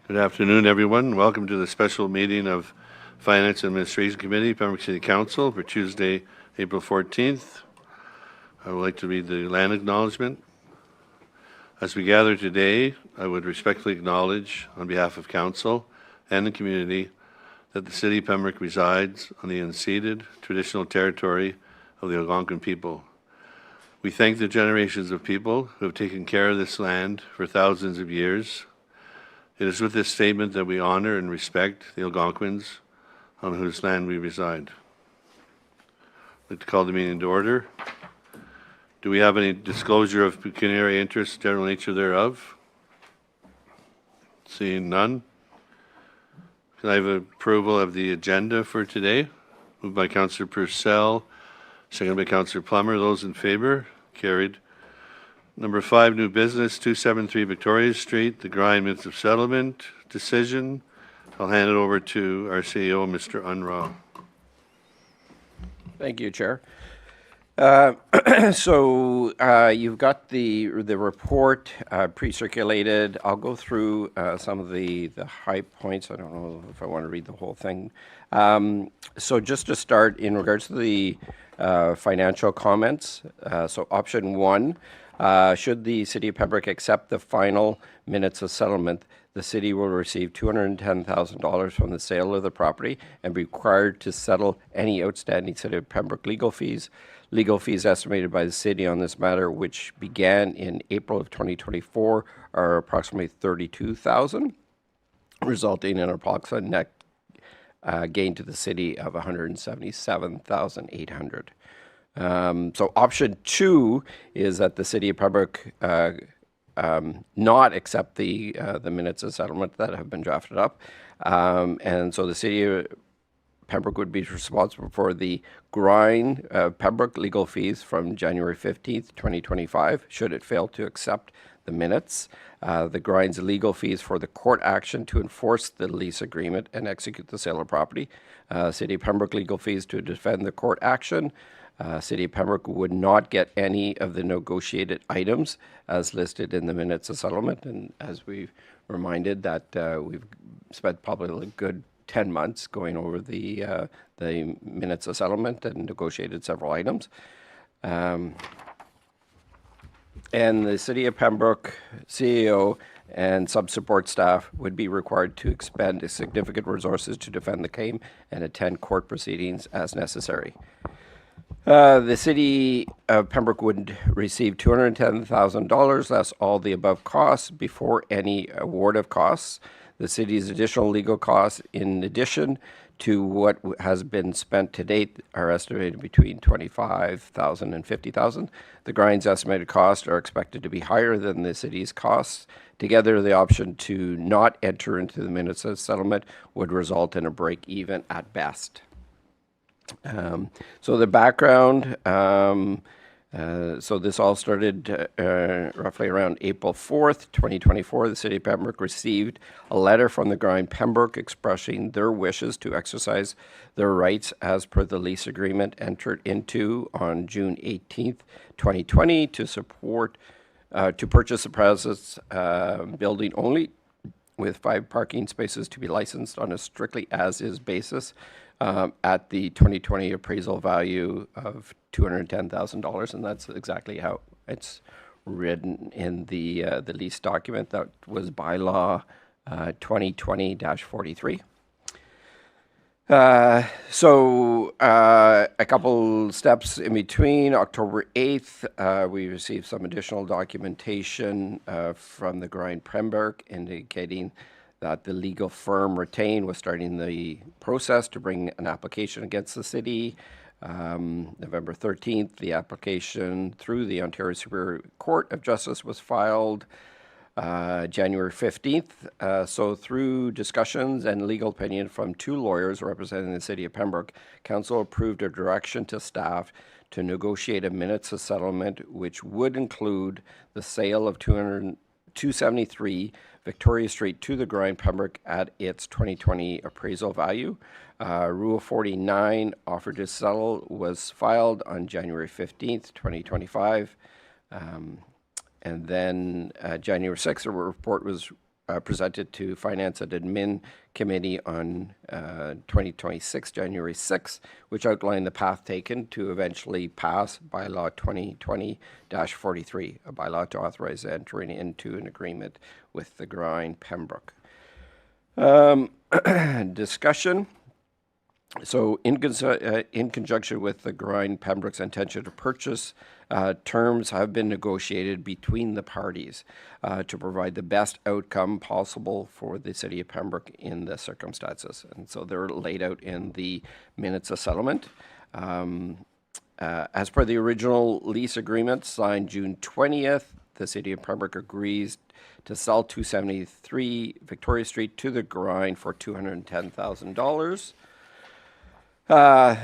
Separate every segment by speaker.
Speaker 1: Good afternoon, everyone. Welcome to the special meeting of Finance and Administration Committee, Pembroke City Council for Tuesday, April 14th. I would like to read the land acknowledgement. As we gather today, I would respectfully acknowledge, on behalf of Council and the community, that the City of Pembroke resides on the unceded traditional territory of the Algonquin people. We thank the generations of people who have taken care of this land for thousands of years. It is with this statement that we honor and respect the Algonquins on whose land we reside. I'd like to call the meeting to order. Do we have any disclosure of pecuniary interest, general nature thereof? Seeing none. Can I have approval of the agenda for today? Moved by Councillor Purcell, seconded by Councillor Plummer. Those in favor? Carried. Number 5, new business, 273 Victoria Street, the Grind Minutes of Settlement decision. I'll hand it over to our CEO, Mr. Unraw.
Speaker 2: Thank you, Chair. You've got the report pre-circulated. I'll go through some of the high points. I don't know if I want to read the whole thing. So just to start, in regards to the financial comments, so option 1, should the City of Pembroke accept the final minutes of settlement, the City will receive $210,000 from the sale of the property and be required to settle any outstanding City of Pembroke legal fees. Legal fees estimated by the City on this matter, which began in April of 2024, are approximately $32,000, resulting in an approximate net gain to the City of $177,800. So option 2 is that the City of Pembroke not accept the minutes of settlement that have been drafted up, and so the City of Pembroke would be responsible for the Grind Pembroke legal fees from January 15th, 2025, should it fail to accept the minutes. The Grind's legal fees for the court action to enforce the lease agreement and execute the sale of property. City of Pembroke legal fees to defend the court action. City of Pembroke would not get any of the negotiated items as listed in the minutes of settlement. And as we've reminded that we've spent probably a good 10 months going over the minutes of settlement and negotiated several items. And the City of Pembroke CEO and sub-support staff would be required to expend significant resources to defend the claim and attend court proceedings as necessary. The City of Pembroke would receive $210,000 less all the above costs before any award of costs. The City's additional legal costs, in addition to what has been spent to date, are estimated between $25,000 and $50,000. The Grind's estimated costs are expected to be higher than the City's costs. Together, the option to not enter into the minutes of settlement would result in a break even at best. So the background, so this all started roughly around April 4th, 2024. The City of Pembroke received a letter from the Grind Pembroke expressing their wishes to exercise their rights as per the lease agreement entered into on June 18th, 2020 to purchase the premises building only, with 5 parking spaces to be licensed on a strictly as-is basis. At the 2020 appraisal value of $210,000, and that's exactly how it's written in the lease document. That was bylaw 2020-43. So a couple steps in between. October 8th, we received some additional documentation from the Grind Pembroke indicating that the legal firm retained was starting the process to bring an application against the City. November 13th, the application through the Ontario Superior Court of Justice was filed. January 15th. So through discussions and legal opinion from 2 lawyers representing the City of Pembroke, Council approved a direction to staff to negotiate a minutes of settlement, which would include the sale of 273 Victoria Street to the Grind Pembroke at its 2020 appraisal value. Rule 49 offer to settle was filed on January 15th, 2025. And then January 6th, a report was presented to Finance and Admin Committee on 2026, January 6th, which outlined the path taken to eventually pass Bylaw 2020-43, a bylaw to authorize entering into an agreement with the Grind Pembroke. Discussion. So in conjunction with the Grind Pembroke's intention to purchase, terms have been negotiated between the parties to provide the best outcome possible for the city of Pembroke in the circumstances. And so they're laid out in the minutes of settlement. As per the original lease agreement signed June 20th, the city of Pembroke agrees to sell 273 Victoria Street to the Grind for $210,000.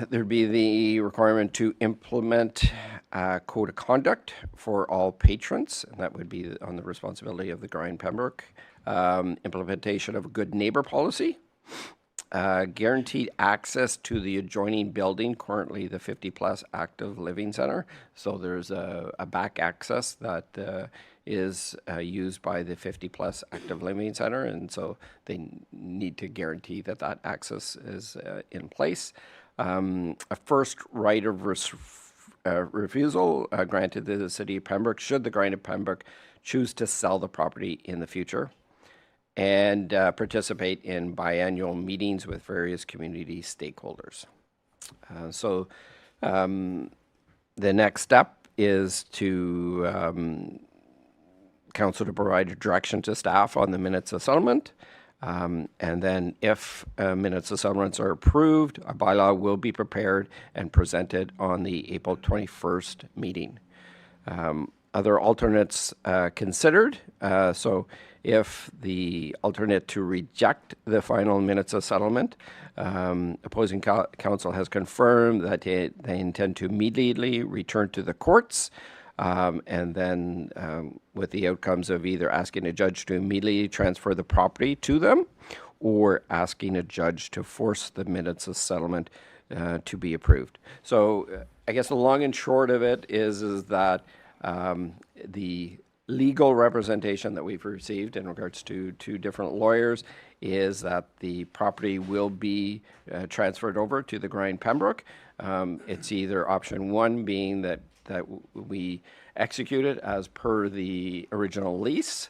Speaker 2: There'd be the requirement to implement a code of conduct for all patrons, and that would be on the responsibility of the Grind Pembroke. Implementation of a good neighbor policy. Guaranteed access to the adjoining building, currently the 50-plus active living center. So there's a back access that is used by the 50-plus active living center, and so they need to guarantee that that access is in place. A first right of refusal granted to the city of Pembroke should the Grind of Pembroke choose to sell the property in the future, and participate in biannual meetings with various community stakeholders. So the next step is to council to provide direction to staff on the minutes of settlement. And then if minutes of settlements are approved, a bylaw will be prepared and presented on the April 21st meeting. Other alternates considered. So if the alternate to reject the final minutes of settlement, opposing council has confirmed that they intend to immediately return to the courts, and then with the outcomes of either asking a judge to immediately transfer the property to them or asking a judge to force the minutes of settlement to be approved. So I guess the long and short of it is that the legal representation that we've received in regards to two different lawyers is that the property will be transferred over to the Grind Pembroke. It's either option one being that we execute it as per the original lease,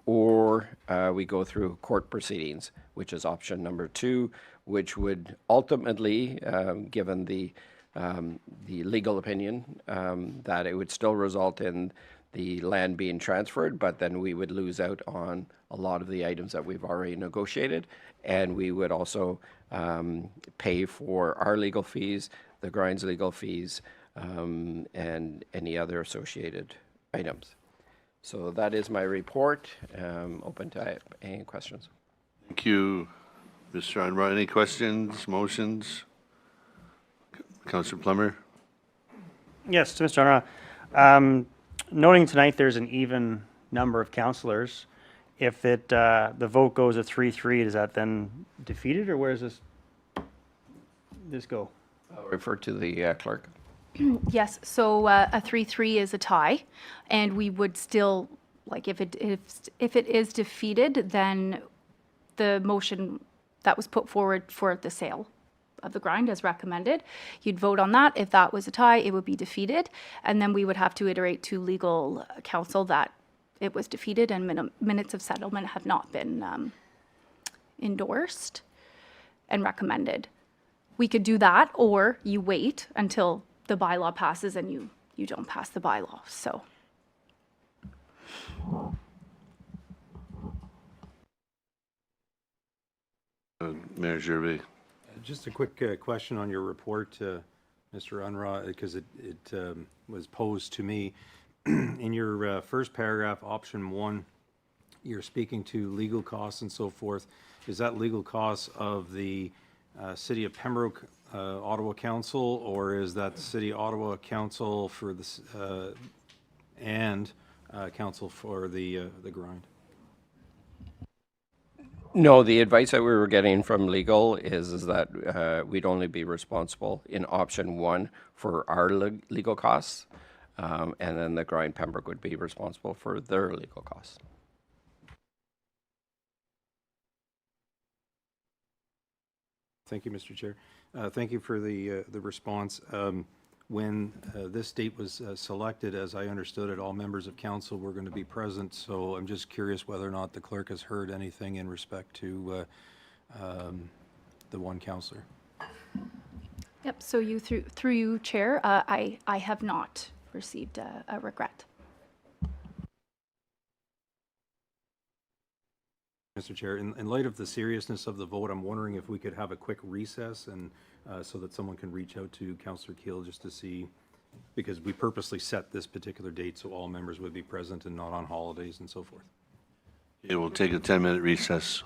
Speaker 2: or we go through court proceedings, which is option number two, which would ultimately, given the legal opinion, that it would still result in the land being transferred, but then we would lose out on a lot of the items that we've already negotiated, and we would also pay for our legal fees, the Grind's legal fees, and any other associated items. So that is my report. Open to any questions.
Speaker 1: Thank you, Mr. Unruh. Any questions, motions? Councillor Plummer?
Speaker 3: Yes, to Mr. Unruh. Noting tonight there's an even number of councillors. If it the vote goes a 3-3, is that then defeated, or where does this go?
Speaker 2: I'll refer to the clerk.
Speaker 4: Yes, so a 3-3 is a tie, and we would still, like, if it is defeated, then the motion that was put forward for the sale of the Grind as recommended, you'd vote on that. If that was a tie, it would be defeated, and then we would have to iterate to legal counsel that it was defeated and minutes of settlement have not been endorsed and recommended. We could do that, or you wait until the bylaw passes and you don't pass the bylaw. So
Speaker 1: Mayor Gervais.
Speaker 5: Just a quick question on your report, Mr. Unruh, because it was posed to me. In your first paragraph, option one, you're speaking to legal costs and so forth. Is that legal costs of the City of Pembroke Ottawa Council, or is that the City Ottawa Council for the and Council for the Grind?
Speaker 2: No, the advice that we were getting from legal is that we'd only be responsible in option one for our legal costs, and then the Grind Pembroke would be responsible for their legal costs.
Speaker 5: Thank you, Mr. Chair. Thank you for the response. When this date was selected, as I understood it, all members of council were going to be present, so I'm just curious whether or not the clerk has heard anything in respect to the one councillor.
Speaker 4: Yep, so you, through you, Chair, I have not received a regret.
Speaker 5: Mr. Chair, in light of the seriousness of the vote, I'm wondering if we could have a quick recess and so that someone can reach out to Councillor Keel just to see, because we purposely set this particular date so all members would be present and not on holidays and so forth.
Speaker 1: Okay, we'll take a 10-minute recess.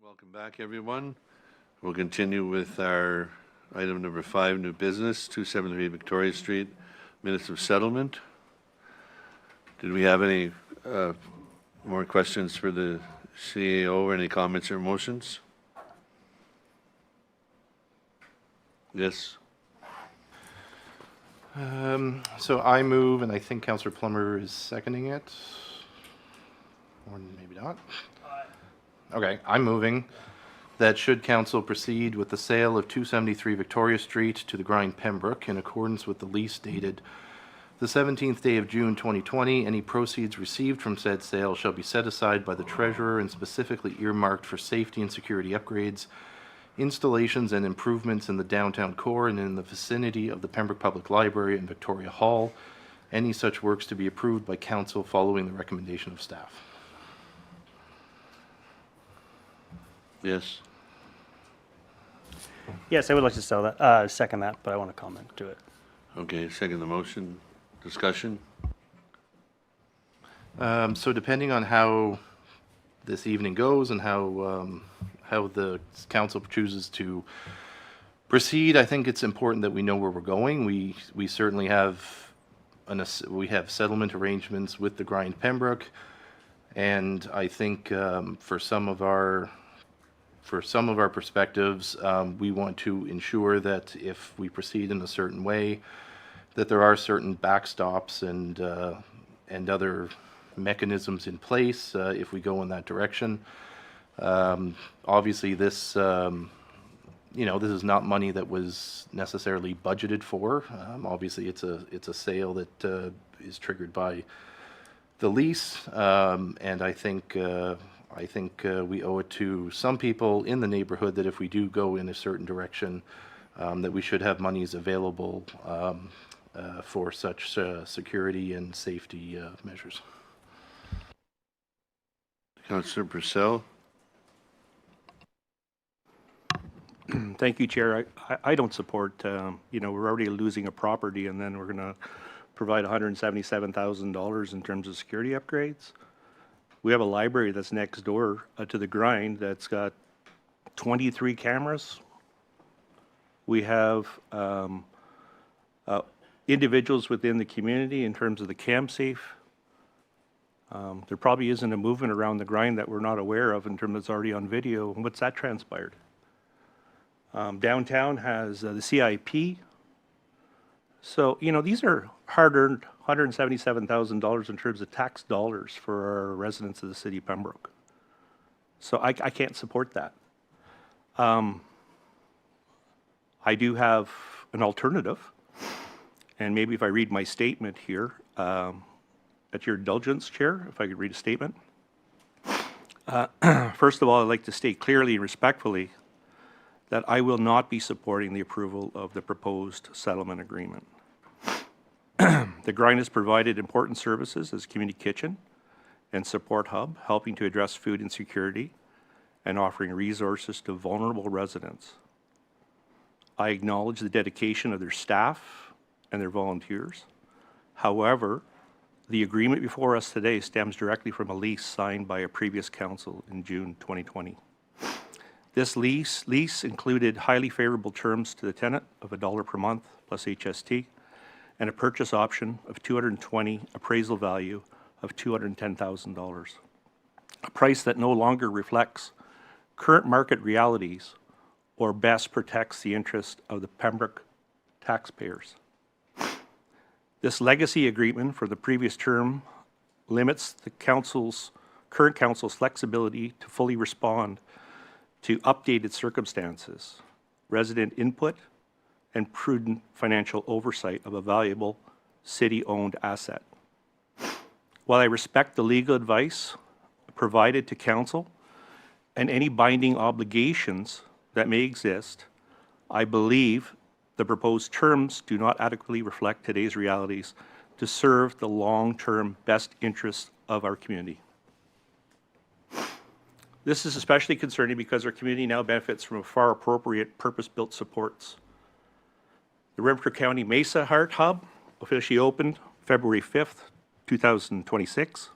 Speaker 1: Welcome back, everyone. We'll continue with our item number 5, new business, 273 Victoria Street, minutes of settlement. Did we have any more questions for the CAO or any comments or motions? Yes.
Speaker 6: So I move, and I think Councillor Plummer is seconding it, or maybe not. Okay, I'm moving that should council proceed with the sale of 273 Victoria Street to the Grind Pembroke in accordance with the lease dated the 17th day of June 2020, any proceeds received from said sale shall be set aside by the treasurer and specifically earmarked for safety and security upgrades, installations and improvements in the downtown core and in the vicinity of the Pembroke Public Library and Victoria Hall. Any such works to be approved by council following the recommendation of staff.
Speaker 1: Yes.
Speaker 3: Yes, I would like to second that, but I want to comment to it.
Speaker 1: Okay, second the motion. Discussion?
Speaker 6: So depending on how this evening goes and how the council chooses to proceed, I think it's important that we know where we're going. We certainly have settlement arrangements with the Grind Pembroke, and I think for some of our perspectives, we want to ensure that if we proceed in a certain way, that there are certain backstops and other mechanisms in place if we go in that direction. Obviously, this is not money that was necessarily budgeted for. Obviously, it's a sale that is triggered by the lease, and I think we owe it to some people in the neighborhood that if we do go in a certain direction, that we should have monies available for such security and safety measures.
Speaker 1: Councillor Purcell?
Speaker 7: Thank you, Chair. I don't support, we're already losing a property and then we're going to provide $177,000 in terms of security upgrades. We have a library that's next door to the Grind that's got 23 cameras. We have individuals within the community in terms of the cam safe. There probably isn't a movement around the Grind that we're not aware of in terms of it's already on video. What's that transpired? Downtown has the CIP. So, these are hard-earned $177,000 in terms of tax dollars for our residents of the city of Pembroke. So I can't support that. I do have an alternative, and maybe if I read my statement here, at your indulgence, Chair, if I could read a statement. First of all, I'd like to state clearly and respectfully that I will not be supporting the approval of the proposed settlement agreement. The Grind has provided important services as community kitchen and support hub, helping to address food insecurity and offering resources to vulnerable residents. I acknowledge the dedication of their staff and their volunteers. However, the agreement before us today stems directly from a lease signed by a previous council in June 2020. This lease included highly favorable terms to the tenant of $1 per month plus HST and a purchase option of $220, appraisal value of $210,000, a price that no longer reflects current market realities or best protects the interest of the Pembroke taxpayers. This legacy agreement for the previous term limits the current council's flexibility to fully respond to updated circumstances, resident input, and prudent financial oversight of a valuable city-owned asset. While I respect the legal advice provided to council and any binding obligations that may exist, I believe the proposed terms do not adequately reflect today's realities to serve the long-term best interests of our community. This is especially concerning because our community now benefits from far appropriate purpose-built supports. The Renfrew County Mesa Heart Hub officially opened February 5th, 2026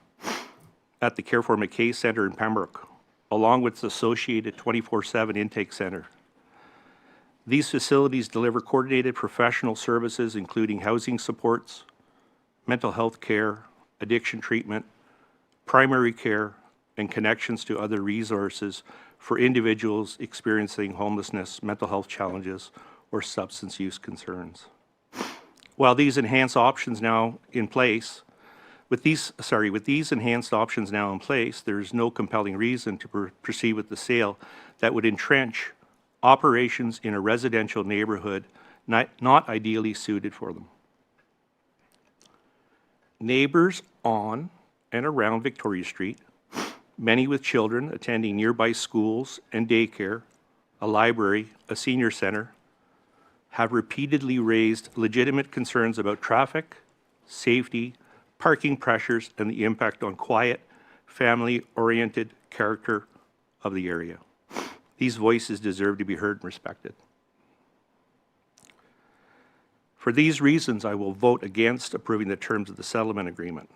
Speaker 7: at the Care for McKay Centre in Pembroke. along with its associated 24/7 intake center. These facilities deliver coordinated professional services, including housing supports, mental health care, addiction treatment, primary care, and connections to other resources for individuals experiencing homelessness, mental health challenges, or substance use concerns. While these enhanced options now in place, with these enhanced options now in place, there is no compelling reason to proceed with the sale that would entrench operations in a residential neighborhood not ideally suited for them. Neighbors on and around Victoria Street, many with children attending nearby schools and daycare, a library, a senior center, have repeatedly raised legitimate concerns about traffic, safety, parking pressures, and the impact on quiet, family-oriented character of the area. These voices deserve to be heard and respected. For these reasons, I will vote against approving the terms of the settlement agreement.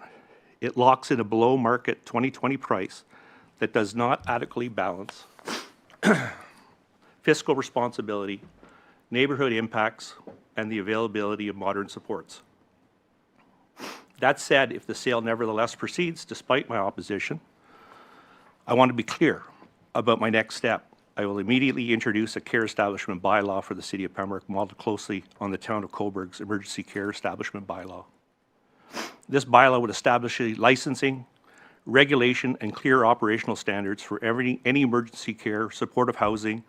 Speaker 7: It locks in a below-market 2020 price that does not adequately balance fiscal responsibility, neighborhood impacts, and the availability of modern supports. That said, if the sale nevertheless proceeds, despite my opposition, I want to be clear about my next step. I will immediately introduce a care establishment bylaw for the City of Pembroke, modeled closely on the Town of Coburg's emergency care establishment bylaw. This bylaw would establish a licensing, regulation, and clear operational standards for any emergency care, supportive housing,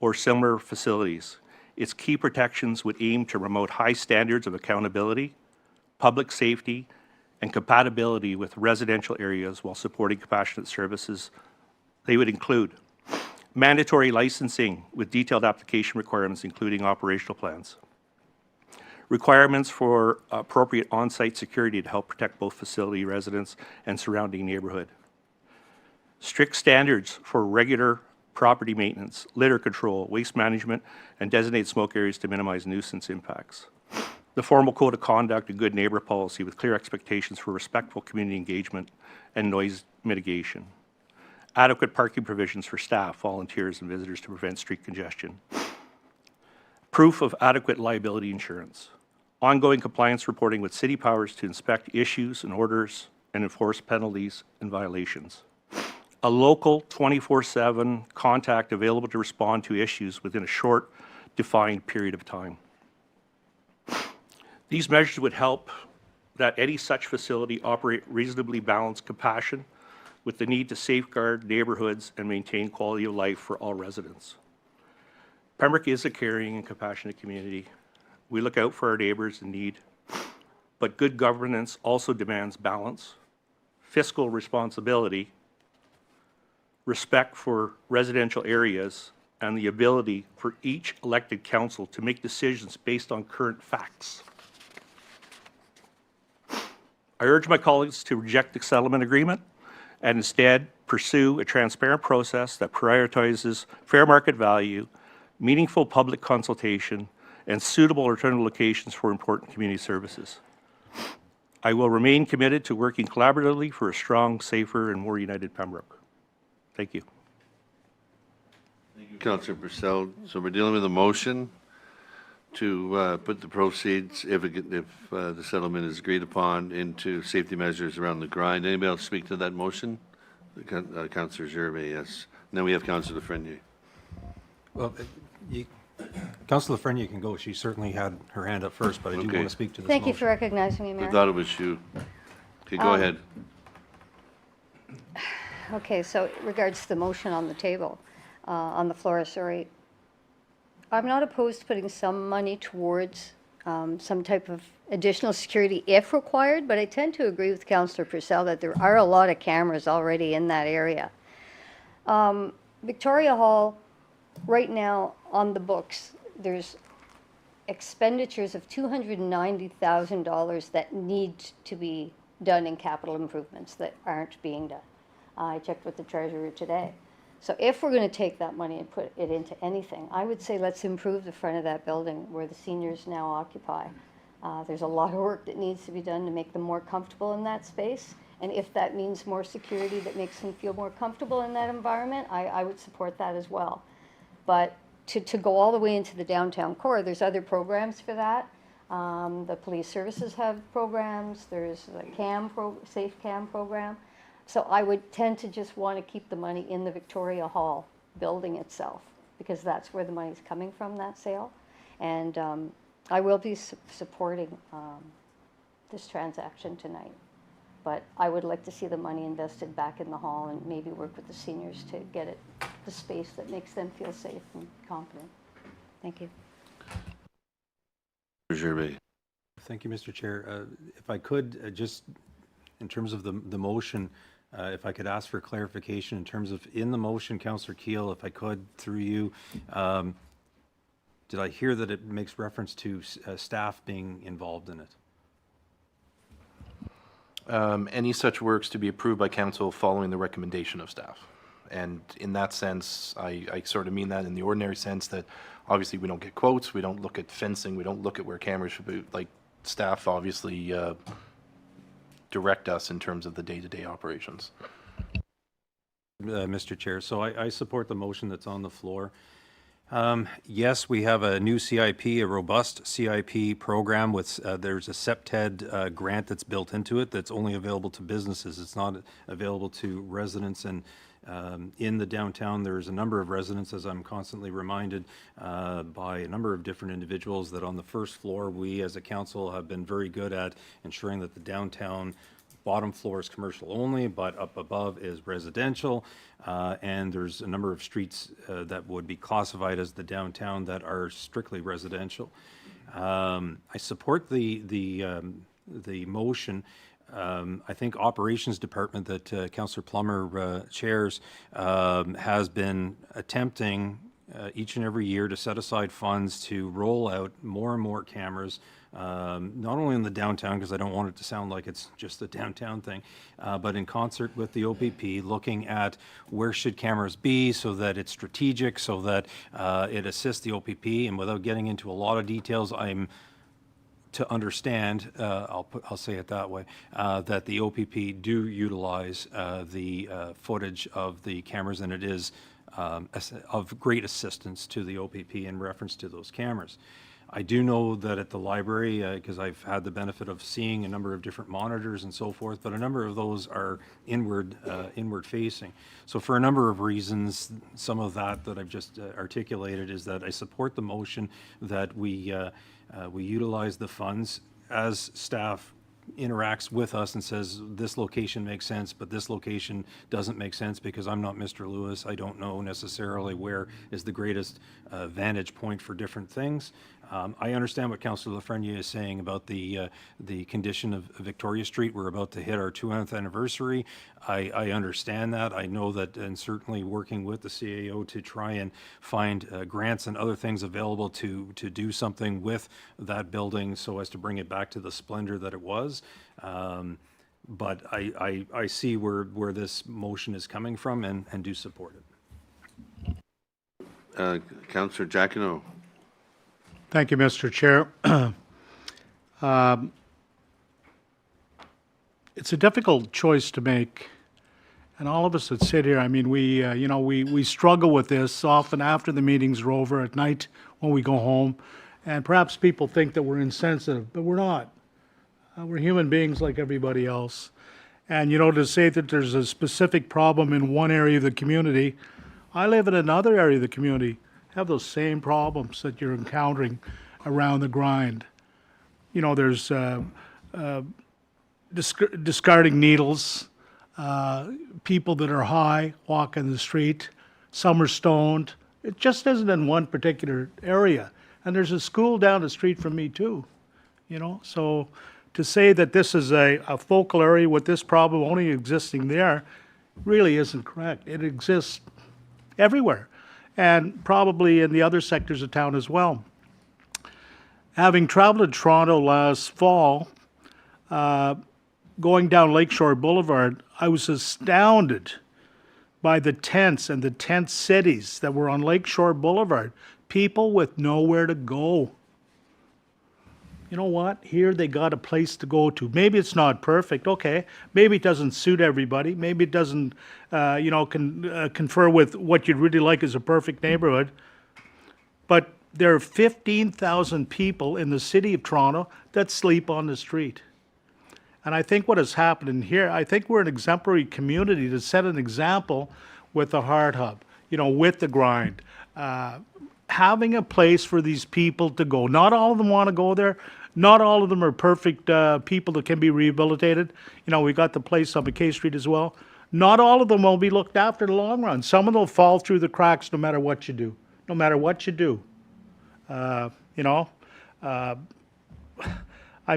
Speaker 7: or similar facilities. Its key protections would aim to promote high standards of accountability, public safety, and compatibility with residential areas while supporting compassionate services. They would include mandatory licensing with detailed application requirements, including operational plans, requirements for appropriate on-site security to help protect both facility residents and surrounding neighborhood, strict standards for regular property maintenance, litter control, waste management, and designated smoke areas to minimize nuisance impacts, the formal code of conduct and good neighbor policy with clear expectations for respectful community engagement and noise mitigation, adequate parking provisions for staff, volunteers, and visitors to prevent street congestion, proof of adequate liability insurance, ongoing compliance reporting with city powers to inspect issues and orders and enforce penalties and violations, a local 24/7 contact available to respond to issues within a short, defined period of time. These measures would help that any such facility operate reasonably balanced compassion with the need to safeguard neighborhoods and maintain quality of life for all residents. Pembroke is a caring and compassionate community. We look out for our neighbors in need, but good governance also demands balance, fiscal responsibility, respect for residential areas, and the ability for each elected council to make decisions based on current facts. I urge my colleagues to reject the settlement agreement and instead pursue a transparent process that prioritizes fair market value, meaningful public consultation, and suitable alternative locations for important community services. I will remain committed to working collaboratively for a strong, safer, and more united Pembroke. Thank you.
Speaker 1: Councillor Purcell. So we're dealing with a motion to put the proceeds, if the settlement is agreed upon, into safety measures around the grind. Anybody else speak to that motion? Councillor Gervais, yes. And then we have Councillor Frenier.
Speaker 5: Well, Councillor Frenier can go. She certainly had her hand up first, but I do
Speaker 1: Okay.
Speaker 5: want to speak to this
Speaker 8: Thank you
Speaker 5: motion.
Speaker 8: for recognizing me,
Speaker 1: I
Speaker 8: Mayor.
Speaker 1: thought it was you. Okay, go ahead.
Speaker 8: Okay, so in regards to the motion on the table, on the floor, sorry, I'm not opposed to putting some money towards some type of additional security if required, but I tend to agree with Councillor Purcell that there are a lot of cameras already in that area. Victoria Hall, right now on the books, there's expenditures of $290,000 that need to be done in capital improvements that aren't being done. I checked with the treasurer today. So if we're going to take that money and put it into anything, I would say let's improve the front of that building where the seniors now occupy. There's a lot of work that needs to be done to make them more comfortable in that space. And if that means more security that makes them feel more comfortable in that environment, I would support that as well. But to go all the way into the downtown core, there's other programs for that. The police services have programs. There's the Safe Cam program. So I would tend to just want to keep the money in the Victoria Hall building itself, because that's where the money's coming from, that sale. And I will be supporting this transaction tonight. But I would like to see the money invested back in the hall and maybe work with the seniors to get it the space that makes them feel safe and confident. Thank you.
Speaker 1: Gervais.
Speaker 5: Thank you, Mr. Chair. If I could, just in terms of the motion, if I could ask for clarification in terms of, in the motion, Councillor Keel, if I could, through you, did I hear that it makes reference to staff being involved in it?
Speaker 6: Any such works to be approved by council following the recommendation of staff. And in that sense, I sort of mean that in the ordinary sense that obviously we don't get quotes, we don't look at fencing, we don't look at where cameras should be. Like, staff obviously direct us in terms of the day-to-day operations.
Speaker 5: Mr. Chair, so I support the motion that's on the floor. Yes, we have a new CIP, a robust CIP program with, there's a CEPTED grant that's built into it that's only available to businesses. It's not available to residents. And in the downtown, there's a number of residents, as I'm constantly reminded by a number of different individuals, that on the first floor, we as a council have been very good at ensuring that the downtown bottom floor is commercial only, but up above is residential. And there's a number of streets that would be classified as the downtown that are strictly residential. I support the motion. I think Operations Department that Councillor Plummer chairs has been attempting each and every year to set aside funds to roll out more and more cameras, not only in the downtown, because I don't want it to sound like it's just a downtown thing, but in concert with the OPP, looking at where should cameras be so that it's strategic, so that it assists the OPP. And without getting into a lot of details, I'm to understand, I'll say it that way, that the OPP do utilize the footage of the cameras, and it is of great assistance to the OPP in reference to those cameras. I do know that at the library, because I've had the benefit of seeing a number of different monitors and so forth, but a number of those are inward facing. So for a number of reasons, some of that I've just articulated is that I support the motion that we utilize the funds as staff interacts with us and says, this location makes sense, but this location doesn't make sense because I'm not Mr. Lewis. I don't know necessarily where is the greatest vantage point for different things. I understand what Councillor Lafreniere is saying about the condition of Victoria Street. We're about to hit our 200th anniversary. I understand that. I know that, and certainly working with the CAO to try and find grants and other things available to do something with that building so as to bring it back to the splendor that it was. But I see where this motion is coming from and do support it.
Speaker 1: Councillor Jacquinot.
Speaker 9: Thank you, Mr. Chair. It's a difficult choice to make, and all of us that sit here, I mean, we struggle with this often after the meetings are over at night when we go home, and perhaps people think that we're insensitive, but we're not. We're human beings like everybody else. And, to say that there's a specific problem in one area of the community, I live in another area of the community, have those same problems that you're encountering around the grind. There's discarding needles, people that are high walking the street, some are stoned. It just isn't in one particular area. And there's a school down the street from me too, So to say that this is a focal area with this problem only existing there really isn't correct. It exists everywhere, and probably in the other sectors of town as well. Having traveled to Toronto last fall, going down Lakeshore Boulevard, I was astounded by the tents and the tent cities that were on Lakeshore Boulevard. People with nowhere to go. you know what? Here they got a place to go to. Maybe it's not perfect. Okay. Maybe it doesn't suit everybody. Maybe it doesn't, confer with what you'd really like as a perfect neighborhood. But there are 15,000 people in the city of Toronto that sleep on the street. And I think what has happened in here, I think we're an exemplary community to set an example with the Heart Hub, with the Grind. Having a place for these people to go. Not all of them want to go there. Not all of them are perfect people that can be rehabilitated. We got the place on McKay Street as well. Not all of them will be looked after in the long run. Some of them will fall through the cracks no matter what you do. No matter what you do. I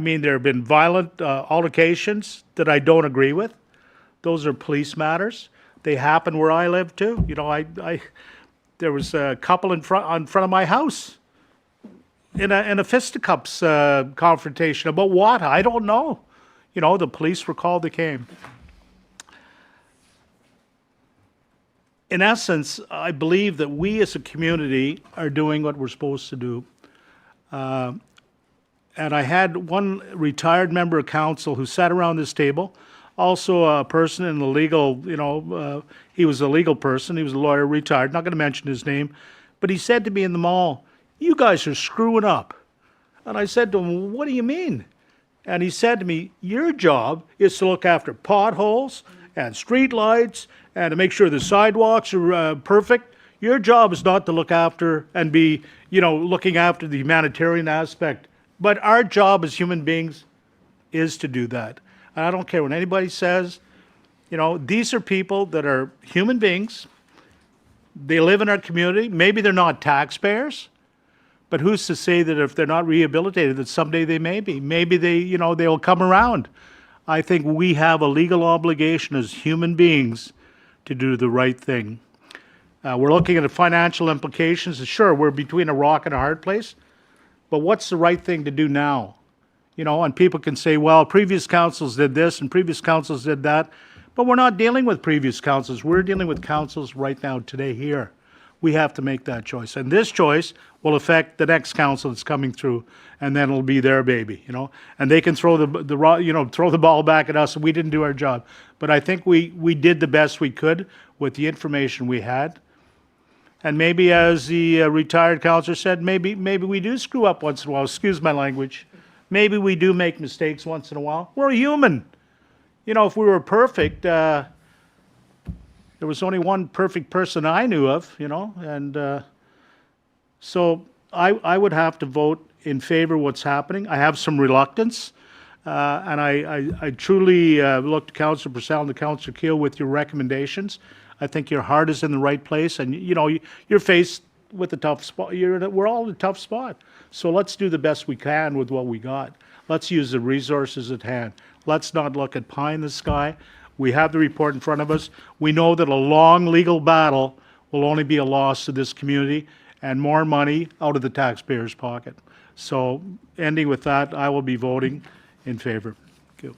Speaker 9: mean, there have been violent altercations that I don't agree with. Those are police matters. They happen where I live too. There was a couple in front of my house in a fisticuffs confrontation about what? I don't know. The police were called. They came. In essence, I believe that we as a community are doing what we're supposed to do. And I had one retired member of council who sat around this table, also a person in the legal, he was a legal person, he was a lawyer, retired, not going to mention his name, but he said to me in the mall, "You guys are screwing up." And I said to him, "What do you mean?" And he said to me, "Your job is to look after potholes and street lights and to make sure the sidewalks are perfect. Your job is not to look after and be, looking after the humanitarian aspect. But our job as human beings is to do that." And I don't care what anybody says. These are people that are human beings. They live in our community. Maybe they're not taxpayers. But who's to say that if they're not rehabilitated, that someday they may be? Maybe they'll come around. I think we have a legal obligation as human beings to do the right thing. We're looking at the financial implications. Sure, we're between a rock and a hard place, but what's the right thing to do now? And people can say, well, previous councils did this and previous councils did that, but we're not dealing with previous councils. We're dealing with councils right now, today, here. We have to make that choice. And this choice will affect the next council that's coming through, and then it'll be their baby, And they can throw throw the ball back at us, and we didn't do our job. But I think we did the best we could with the information we had. And maybe, as the retired councillor said, maybe we do screw up once in a while. Excuse my language. Maybe we do make mistakes once in a while. We're human. If we were perfect, there was only one perfect person I knew of, and so I would have to vote in favor of what's happening. I have some reluctance, and I truly look to Councillor Purcell and to Councillor Keel with your recommendations. I think your heart is in the right place, and you're faced with a tough spot. We're all in a tough spot. So let's do the best we can with what we got. Let's use the resources at hand. Let's not look at pie in the sky. We have the report in front of us. We know that a long legal battle will only be a loss to this community and more money out of the taxpayer's pocket. So ending with that, I will be voting in favor. Thank you.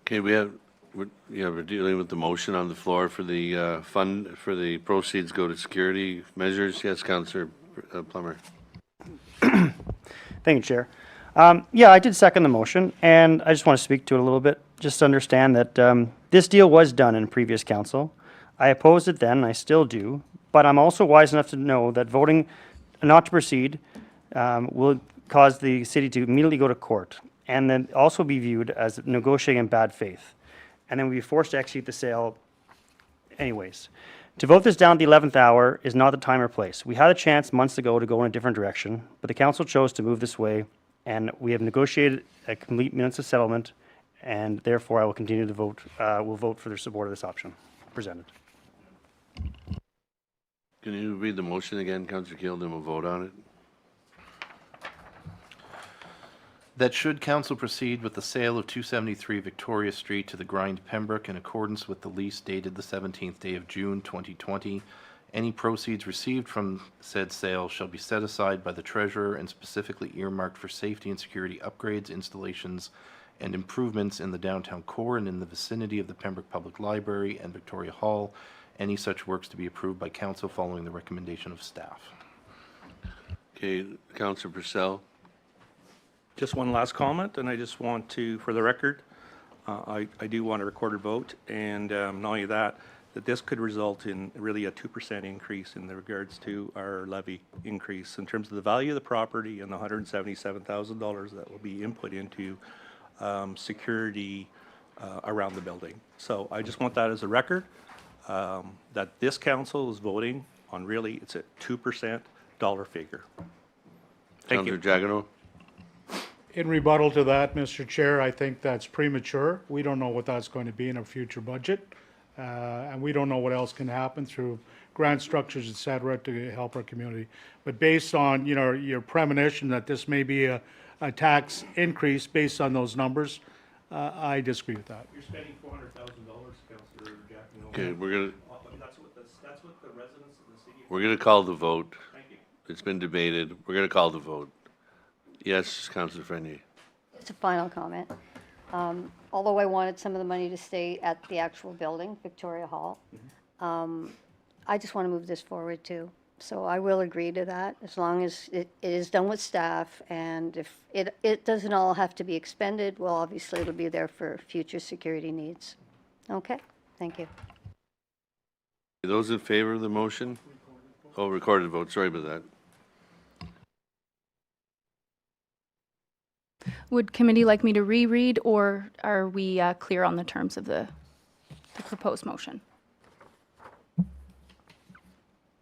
Speaker 1: Okay, we're dealing with the motion on the floor for the fund, for the proceeds go to security measures. Yes, Councillor Plummer.
Speaker 3: Thank you, Chair. I did second the motion, and I just want to speak to it a little bit. Just to understand that this deal was done in previous council. I opposed it then, and I still do, but I'm also wise enough to know that voting not to proceed will cause the city to immediately go to court, and then also be viewed as negotiating in bad faith, and then we'll be forced to execute the sale anyways. To vote this down at the 11th hour is not the time or place. We had a chance months ago to go in a different direction, but the council chose to move this way, and we have negotiated a complete minutes of settlement, and therefore I will continue to vote, will vote for the support of this option presented.
Speaker 1: Can you read the motion again, Councillor Keel, then we'll vote on it?
Speaker 6: That should council proceed with the sale of 273 Victoria Street to the Grind Pembroke in accordance with the lease dated the 17th day of June 2020, any proceeds received from said sale shall be set aside by the treasurer and specifically earmarked for safety and security upgrades, installations, and improvements in the downtown core and in the vicinity of the Pembroke Public Library and Victoria Hall. Any such works to be approved by council following the recommendation of staff.
Speaker 1: Okay, Councillor Purcell.
Speaker 7: Just one last comment, and I just want to, for the record, I do want a recorded vote, and not only that this could result in really a 2% increase in the regards to our levy increase in terms of the value of the property and the $177,000 that will be input into security around the building. So I just want that as a record, that this council is voting on really, it's a 2% dollar figure. Thank you.
Speaker 1: Councillor Jagano?
Speaker 9: In rebuttal to that, Mr. Chair, I think that's premature. We don't know what that's going to be in a future budget. And we don't know what else can happen through grant structures, et cetera, to help our community. But based on, your premonition that this may be a tax increase based on those numbers, I disagree with that.
Speaker 7: You're spending $400,000, Councillor Jackman.
Speaker 1: Okay, we're
Speaker 7: That's what the residents of the city.
Speaker 1: gonna call the vote.
Speaker 7: Thank you.
Speaker 1: It's been debated. We're gonna call the vote. Yes, Councillor Frenier.
Speaker 8: It's a final comment. Although I wanted some of the money to stay at the actual building, Victoria Hall, I just want to move this forward too. So I will agree to that as long as it is done with staff, and if it doesn't all have to be expended, well, obviously it'll be there for future security needs. Okay, thank you.
Speaker 1: Those in favor of the motion? Oh, recorded vote, sorry about that.
Speaker 4: Would committee like me to reread, or are we clear on the terms of the proposed motion?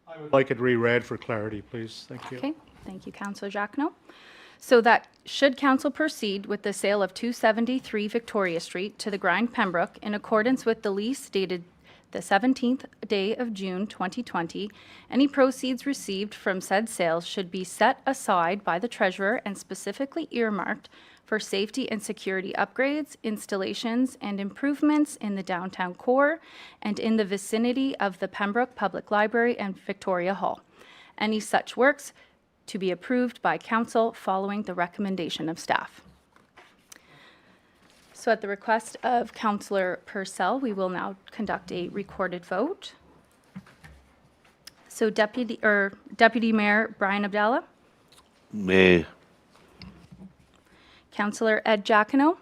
Speaker 9: I would like it reread for clarity, please. Thank you.
Speaker 4: Okay, thank you, Councillor Jacquinot. So that should council proceed with the sale of 273 Victoria Street to the Grind Pembroke in accordance with the lease dated the 17th day of June 2020, any proceeds received from said sales should be set aside by the treasurer and specifically earmarked for safety and security upgrades, installations, and improvements in the downtown core and in the vicinity of the Pembroke Public Library and Victoria Hall. Any such works to be approved by council following the recommendation of staff. So at the request of Councillor Purcell, we will now conduct a recorded vote. So Deputy Mayor Brian Abdallah,
Speaker 1: May.
Speaker 4: Councillor Ed Jacquinot,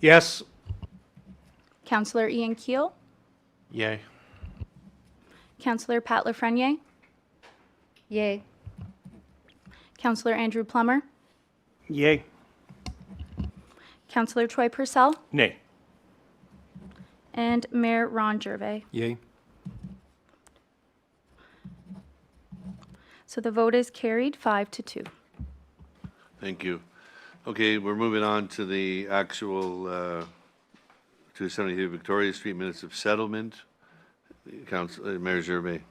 Speaker 9: Yes.
Speaker 4: Councillor Ian Keel,
Speaker 6: Yay.
Speaker 4: Councillor Pat Lafreniere,
Speaker 8: Yay.
Speaker 4: Councillor Andrew Plummer,
Speaker 3: Yay.
Speaker 4: Councillor Troy Purcell,
Speaker 7: Nay.
Speaker 4: and Mayor Ron Gervais.
Speaker 5: Yay.
Speaker 4: So the vote is carried 5-2.
Speaker 1: Thank you. Okay, we're moving on to the actual 273 Victoria Street minutes of settlement. Mayor Gervais.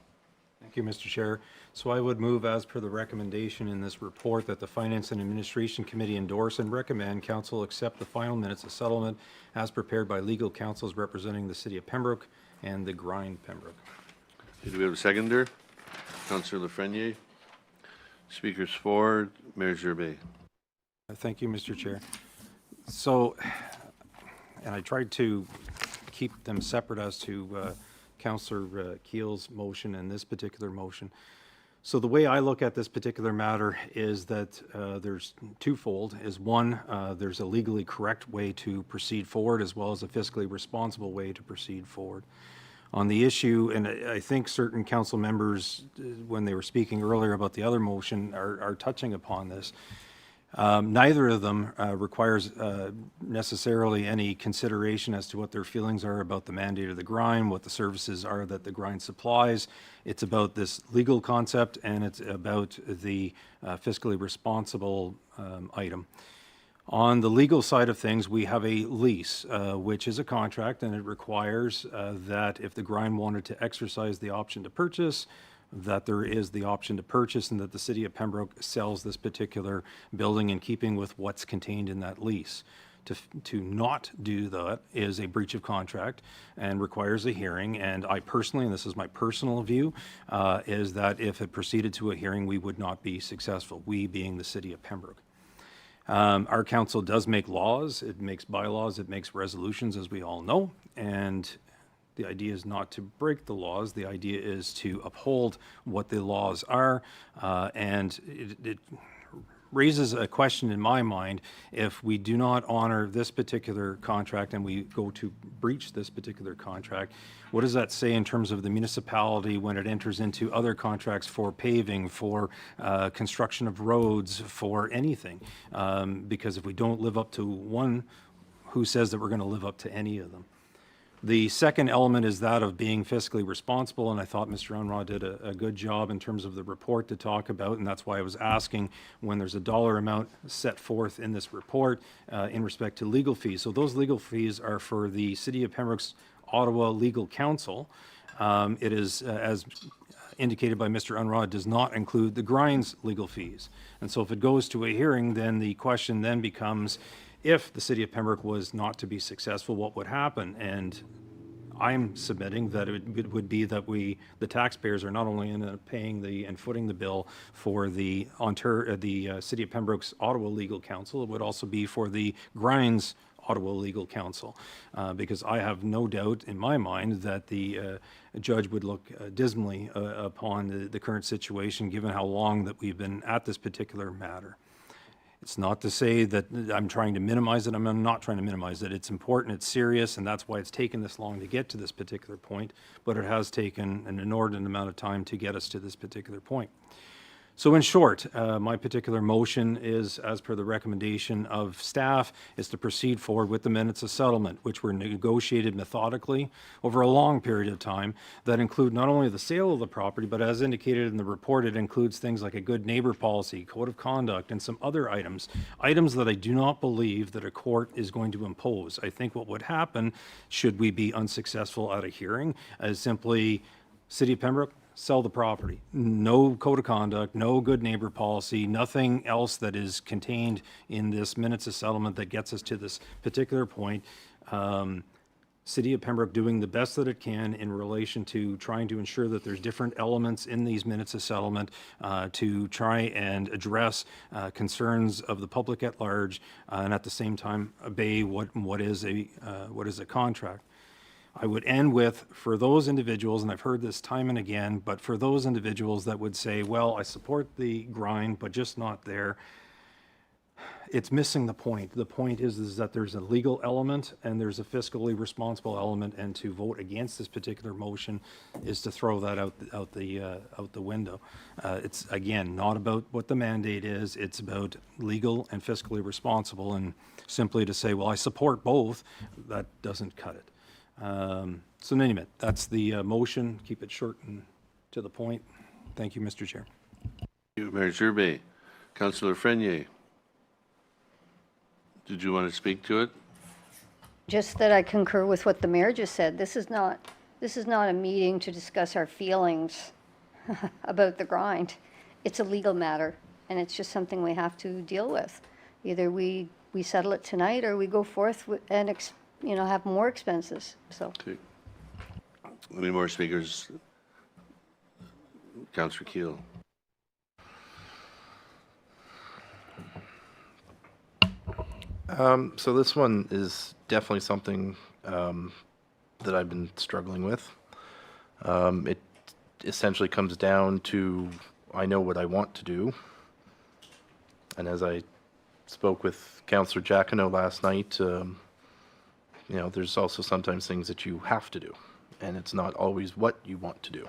Speaker 5: Thank you, Mr. Chair. So I would move, as per the recommendation in this report, that the Finance and Administration Committee endorse and recommend council accept the final minutes of settlement as prepared by legal counsels representing the City of Pembroke and the Grind Pembroke.
Speaker 1: Do we have a seconder? Councillor Lafreniere. Speakers for, Mayor Gervais.
Speaker 5: Thank you, Mr. Chair. So, and I tried to keep them separate as to Councillor Keel's motion and this particular motion. So the way I look at this particular matter is that there's twofold. Is one, there's a legally correct way to proceed forward as well as a fiscally responsible way to proceed forward. On the issue, and I think certain council members, when they were speaking earlier about the other motion, are touching upon this. Neither of them requires necessarily any consideration as to what their feelings are about the mandate of the grind, what the services are that the grind supplies. It's about this legal concept, and it's about the fiscally responsible item. On the legal side of things, we have a lease, which is a contract, and it requires that if the grind wanted to exercise the option to purchase, that there is the option to purchase, and that the City of Pembroke sells this particular building in keeping with what's contained in that lease. To not do that is a breach of contract and requires a hearing, and I personally, and this is my personal view, is that if it proceeded to a hearing, we would not be successful, we being the City of Pembroke. Our council does make laws, it makes bylaws, it makes resolutions, as we all know, and the idea is not to break the laws. The idea is to uphold what the laws are, and it raises a question in my mind. If we do not honor this particular contract and we go to breach this particular contract, what does that say in terms of the municipality when it enters into other contracts for paving, for construction of roads, for anything? Because if we don't live up to one, who says that we're going to live up to any of them? The second element is that of being fiscally responsible, and I thought Mr. Unruh did a good job in terms of the report to talk about, and that's why I was asking when there's a dollar amount set forth in this report in respect to legal fees. So those legal fees are for the City of Pembroke's Ottawa Legal Counsel. It is, as indicated by Mr. Unruh, does not include the Grind's legal fees. And so if it goes to a hearing, then the question then becomes, if the City of Pembroke was not to be successful, what would happen? And I'm submitting that it would be that the taxpayers are not only end up paying and footing the bill for the City of Pembroke's Ottawa Legal Counsel, it would also be for the Grind's Ottawa Legal Counsel, because I have no doubt in my mind that the judge would look dismally upon the current situation, given how long that we've been at this particular matter. It's not to say that I'm trying to minimize it. I'm not trying to minimize it. It's important, it's serious, and that's why it's taken this long to get to this particular point, but it has taken an inordinate amount of time to get us to this particular point. So in short, my particular motion is, as per the recommendation of staff, is to proceed forward with the minutes of settlement, which were negotiated methodically over a long period of time that include not only the sale of the property, but as indicated in the report, it includes things like a good neighbor policy, code of conduct, and some other items that I do not believe that a court is going to impose. I think what would happen, should we be unsuccessful at a hearing, is simply City of Pembroke, sell the property. No code of conduct, no good neighbor policy, nothing else that is contained in this minutes of settlement that gets us to this particular point. City of Pembroke doing the best that it can in relation to trying to ensure that there's different elements in these minutes of settlement to try and address concerns of the public at large, and at the same time obey what is a contract. I would end with, for those individuals, and I've heard this time and again, but for those individuals that would say, well, I support the grind, but just not there, it's missing the point. The point is that there's a legal element and there's a fiscally responsible element, and to vote against this particular motion is to throw that out the window. It's, again, not about what the mandate is. It's about legal and fiscally responsible, and simply to say, well, I support both, that doesn't cut it. So in any event, that's the motion. Keep it short and to the point. Thank you, Mr. Chair.
Speaker 1: Thank you, Mayor Gervais. Councillor Frenier, did you want to speak to it?
Speaker 8: Just that I concur with what the mayor just said. This is not a meeting to discuss our feelings about the grind. It's a legal matter, and it's just something we have to deal with. Either we settle it tonight, or we go forth and have more expenses. So.
Speaker 1: Okay. Any more speakers? Councillor Keel.
Speaker 6: So this one is definitely something that I've been struggling with. It essentially comes down to, I know what I want to do. And as I spoke with Councillor Jacquinot last night, there's also sometimes things that you have to do, and it's not always what you want to do.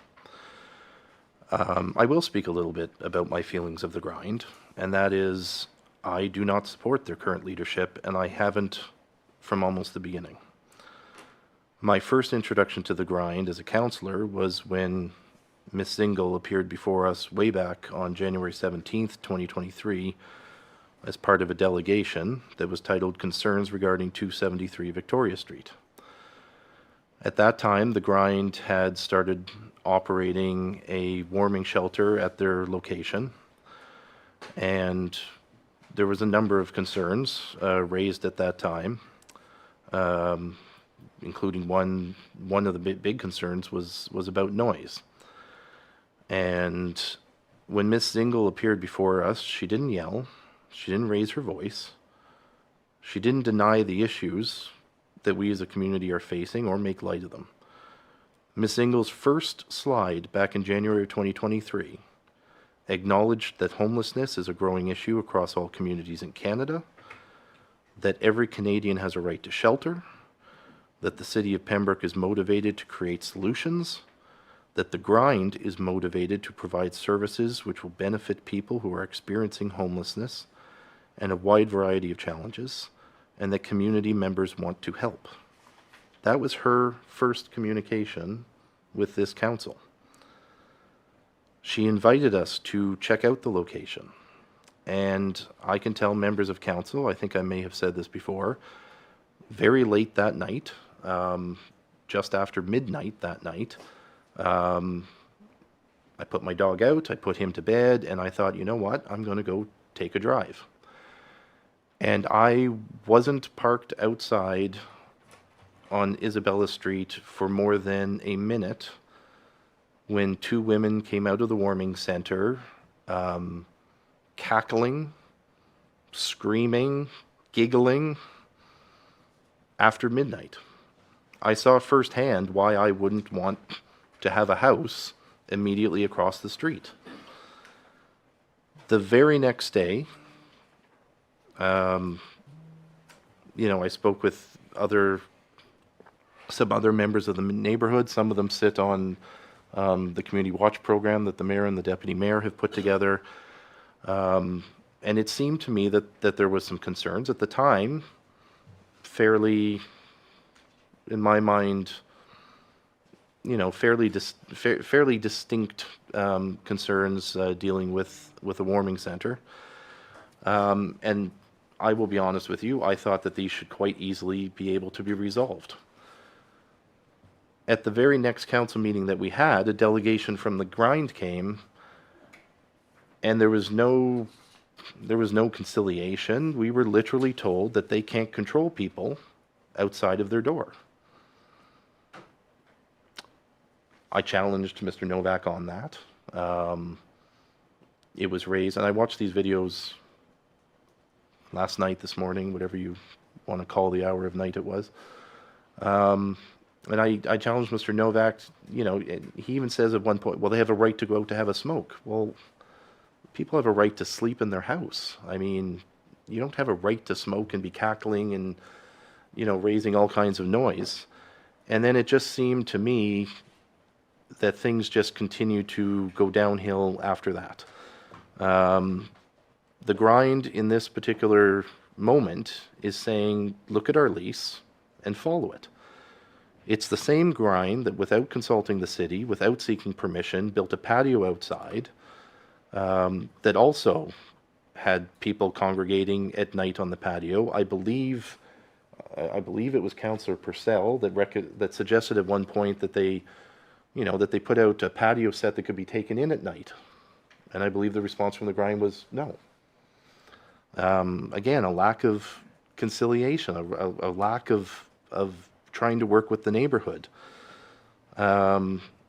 Speaker 6: I will speak a little bit about my feelings of the grind, and that is, I do not support their current leadership, and I haven't from almost the beginning. My first introduction to the grind as a councillor was when Ms. Zingle appeared before us way back on January 17th, 2023, as part of a delegation that was titled Concerns Regarding 273 Victoria Street. At that time, the grind had started operating a warming shelter at their location, and there was a number of concerns raised at that time, including one of the big concerns was about noise. And when Ms. Zingle appeared before us, she didn't yell. She didn't raise her voice. She didn't deny the issues that we as a community are facing or make light of them. Ms. Zingle's first slide back in January of 2023 acknowledged that homelessness is a growing issue across all communities in Canada, that every Canadian has a right to shelter, that the City of Pembroke is motivated to create solutions, that the grind is motivated to provide services which will benefit people who are experiencing homelessness and a wide variety of challenges, and that community members want to help. That was her first communication with this council. She invited us to check out the location. And I can tell members of council, I think I may have said this before, very late that night, just after midnight that night, I put my dog out, I put him to bed, and I thought, you know what, I'm going to go take a drive. And I wasn't parked outside on Isabella Street for more than a minute when two women came out of the warming center, cackling, screaming, giggling after midnight. I saw firsthand why I wouldn't want to have a house immediately across the street. The very next day, I spoke with some other members of the neighborhood. Some of them sit on the community watch program that the mayor and the deputy mayor have put together. And it seemed to me that there was some concerns at the time, fairly, in my mind, fairly distinct concerns dealing with a warming center. And I will be honest with you, I thought that these should quite easily be able to be resolved. At the very next council meeting that we had, a delegation from the grind came, and there was no conciliation. We were literally told that they can't control people outside of their door. I challenged Mr. Novak on that. It was raised, and I watched these videos last night, this morning, whatever you want to call the hour of night it was. And I challenged Mr. Novak, he even says at one point, well, they have a right to go out to have a smoke. Well, people have a right to sleep in their house. I mean, you don't have a right to smoke and be cackling and, raising all kinds of noise. And then it just seemed to me that things just continued to go downhill after that. The grind in this particular moment is saying, look at our lease and follow it. It's the same grind that, without consulting the city, without seeking permission, built a patio outside that also had people congregating at night on the patio. I believe it was Councillor Purcell that suggested at one point that they put out a patio set that could be taken in at night. And I believe the response from the grind was no. Again, a lack of conciliation, a lack of trying to work with the neighborhood.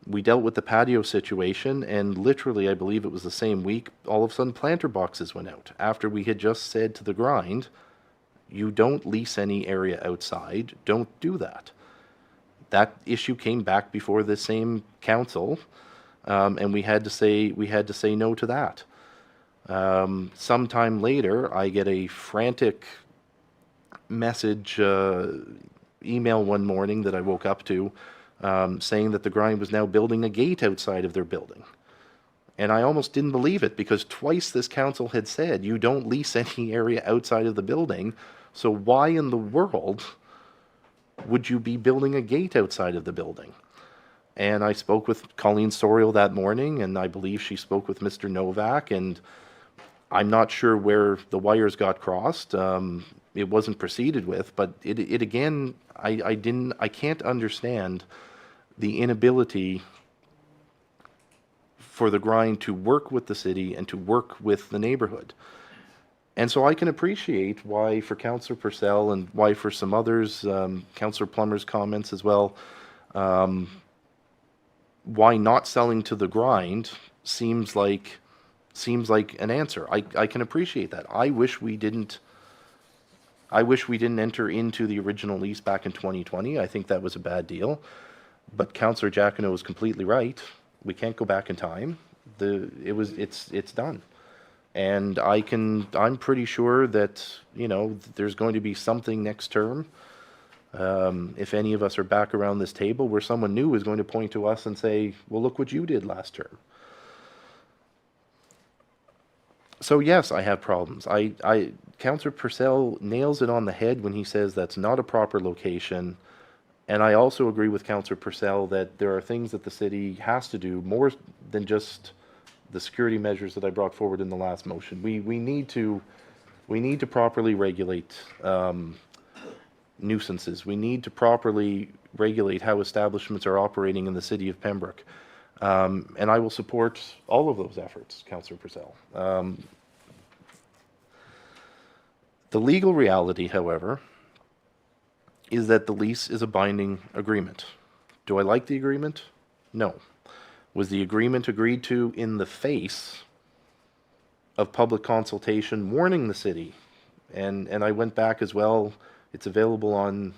Speaker 6: We dealt with the patio situation, and literally, I believe it was the same week, all of a sudden planter boxes went out after we had just said to the grind, you don't lease any area outside, don't do that. That issue came back before the same council, and we had to say no to that. Sometime later, I get a frantic message, email one morning that I woke up to, saying that the grind was now building a gate outside of their building. And I almost didn't believe it, because twice this council had said, you don't lease any area outside of the building, so why in the world would you be building a gate outside of the building? And I spoke with Colleen Sorial that morning, and I believe she spoke with Mr. Novak, and I'm not sure where the wires got crossed. It wasn't proceeded with, but it again, I can't understand the inability for the grind to work with the city and to work with the neighborhood. And so I can appreciate why, for Councillor Purcell and why for some others, Councillor Plummer's comments as well, why not selling to the grind seems like an answer. I can appreciate that. I wish we didn't enter into the original lease back in 2020. I think that was a bad deal. But Councillor Jacquinot is completely right. We can't go back in time. It's done. And I'm pretty sure that, you know, there's going to be something next term, if any of us are back around this table, where someone new is going to point to us and say, well, look what you did last term. So yes, I have problems. Councillor Purcell nails it on the head when he says that's not a proper location. And I also agree with Councillor Purcell that there are things that the city has to do more than just the security measures that I brought forward in the last motion. We need to properly regulate nuisances. We need to properly regulate how establishments are operating in the city of Pembroke. And I will support all of those efforts, Councillor Purcell. The legal reality, however, is that the lease is a binding agreement. Do I like the agreement? No. Was the agreement agreed to in the face of public consultation warning the city? And I went back as well. It's available on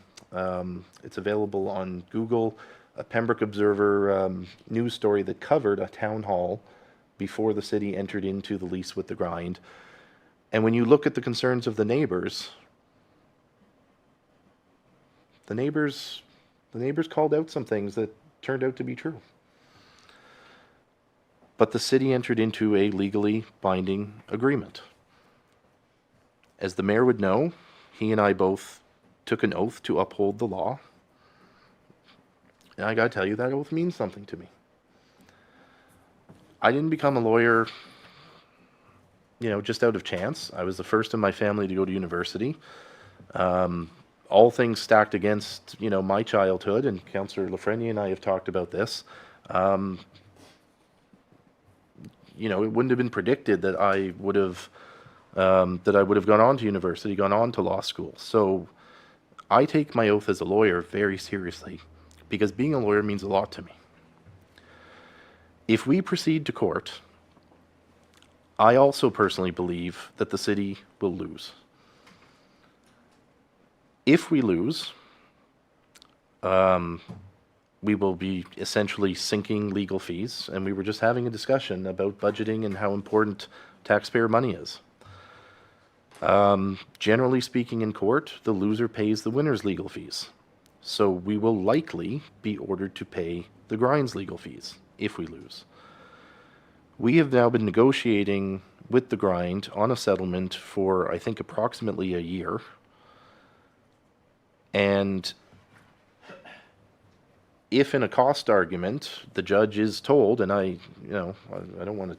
Speaker 6: Google, a Pembroke Observer news story that covered a town hall before the city entered into the lease with the grind. And when you look at the concerns of the neighbors called out some things that turned out to be true. But the city entered into a legally binding agreement. As the mayor would know, he and I both took an oath to uphold the law. And I gotta tell you, that oath means something to me. I didn't become a lawyer, you know, just out of chance. I was the first in my family to go to university. All things stacked against, you know, my childhood, and Councillor Lafreniere and I have talked about this. You know, it wouldn't have been predicted that I would have gone on to university, gone on to law school. So I take my oath as a lawyer very seriously, because being a lawyer means a lot to me. If we proceed to court, I also personally believe that the city will lose. If we lose, we will be essentially sinking legal fees, and we were just having a discussion about budgeting and how important taxpayer money is. Generally speaking, in court, the loser pays the winner's legal fees. So we will likely be ordered to pay the grind's legal fees if we lose. We have now been negotiating with the grind on a settlement for, I think, approximately a year. And if in a cost argument, the judge is told, and I don't want to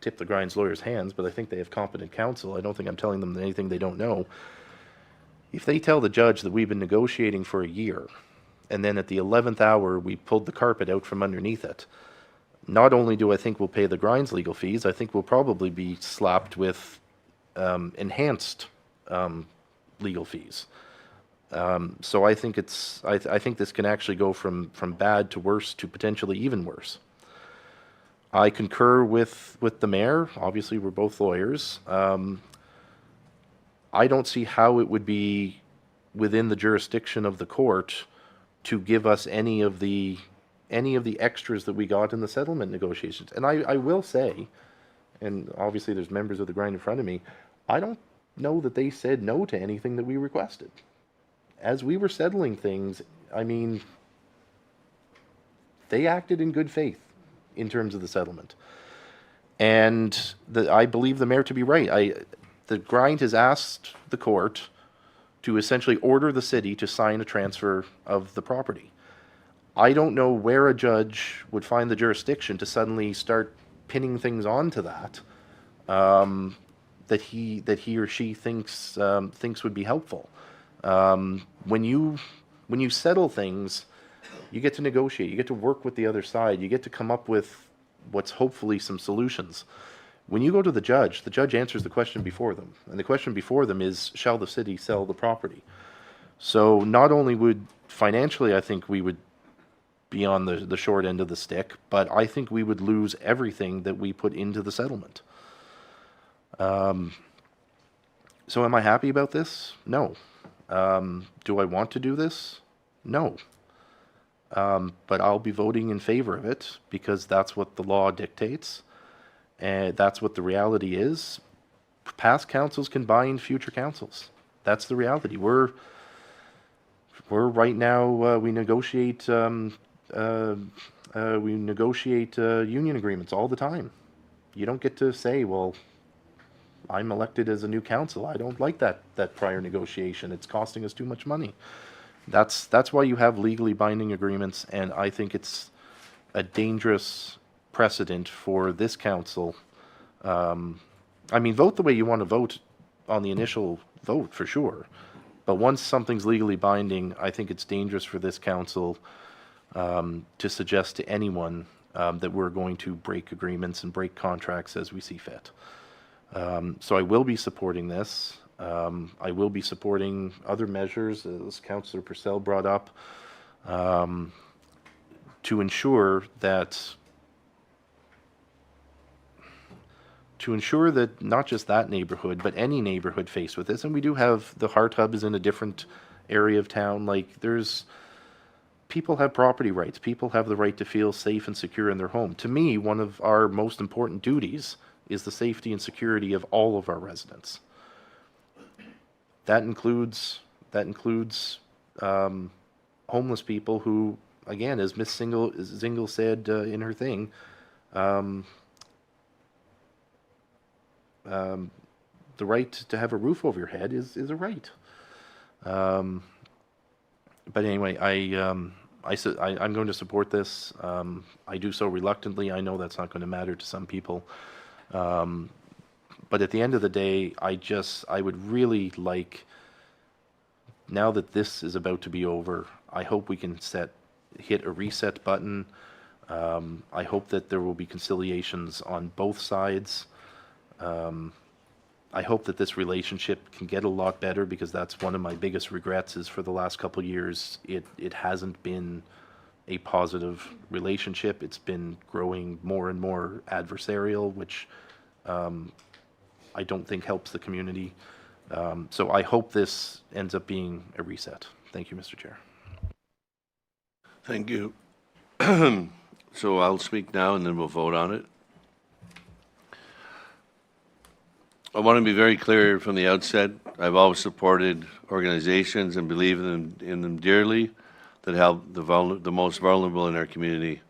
Speaker 6: tip the grind's lawyers' hands, but I think they have competent counsel. I don't think I'm telling them anything they don't know. If they tell the judge that we've been negotiating for a year, and then at the 11th hour we pulled the carpet out from underneath it, not only do I think we'll pay the grind's legal fees, I think we'll probably be slapped with enhanced legal fees. So I think I think this can actually go from bad to worse to potentially even worse. I concur with the mayor. Obviously, we're both lawyers. I don't see how it would be within the jurisdiction of the court to give us any of the extras that we got in the settlement negotiations. And I will say, and obviously there's members of the grind in front of me, I don't know that they said no to anything that we requested. As we were settling things, I mean, they acted in good faith in terms of the settlement. And I believe the mayor to be right. The grind has asked the court to essentially order the city to sign a transfer of the property. I don't know where a judge would find the jurisdiction to suddenly start pinning things onto that, that he or she thinks would be helpful. When you settle things, you get to negotiate, you get to work with the other side, you get to come up with what's hopefully some solutions. When you go to the judge answers the question before them, and the question before them is, shall the city sell the property? So not only would financially, I think we would be on the short end of the stick, but I think we would lose everything that we put into the settlement. So am I happy about this? No. Do I want to do this? No. but I'll be voting in favor of it because that's what the law dictates, and that's what the reality is. Past councils can bind future councils. That's the reality. We're right now, we negotiate union agreements all the time. You don't get to say, well, I'm elected as a new council. I don't like that prior negotiation. It's costing us too much money. That's why you have legally binding agreements, and I think it's a dangerous precedent for this council. I mean, vote the way you want to vote on the initial vote, for sure. But once something's legally binding, I think it's dangerous for this council to suggest to anyone that we're going to break agreements and break contracts as we see fit. So I will be supporting this. I will be supporting other measures, as Councillor Purcell brought up, to ensure that not just that neighborhood, but any neighborhood faced with this, and we do have the Heart Hub is in a different area of town. Like, people have property rights. People have the right to feel safe and secure in their home. To me, one of our most important duties is the safety and security of all of our residents. That includes homeless people who, again, as Miss Zingle said in her thing, the right to have a roof over your head is a right. But anyway, I'm going to support this. I do so reluctantly. I know that's not going to matter to some people. But at the end of the day, I would really like, now that this is about to be over, I hope we can hit a reset button. I hope that there will be conciliations on both sides. I hope that this relationship can get a lot better, because that's one of my biggest regrets is for the last couple of years, it hasn't been a positive relationship. It's been growing more and more adversarial, which I don't think helps the community. So I hope this ends up being a reset. Thank you, Mr. Chair.
Speaker 1: Thank you. So I'll speak now and then we'll vote on it. I want to be very clear from the outset. I've always supported organizations and believe in them dearly that help the most vulnerable in our community.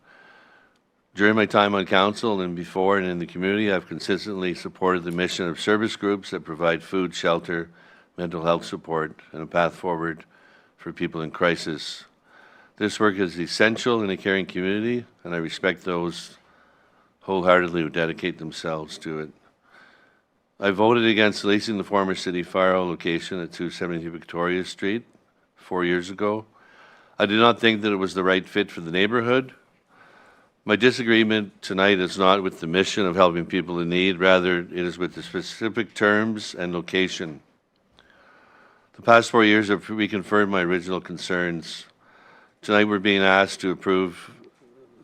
Speaker 1: During my time on council and before and in the community, I've consistently supported the mission of service groups that provide food, shelter, mental health support, and a path forward for people in crisis. This work is essential in a caring community, and I respect those wholeheartedly who dedicate themselves to it. I voted against leasing the former City Fire location at 270 Victoria Street 4 years ago. I did not think that it was the right fit for the neighborhood. My disagreement tonight is not with the mission of helping people in need, rather it is with the specific terms and location. The past 4 years have reconfirmed my original concerns. Tonight we're being asked to approve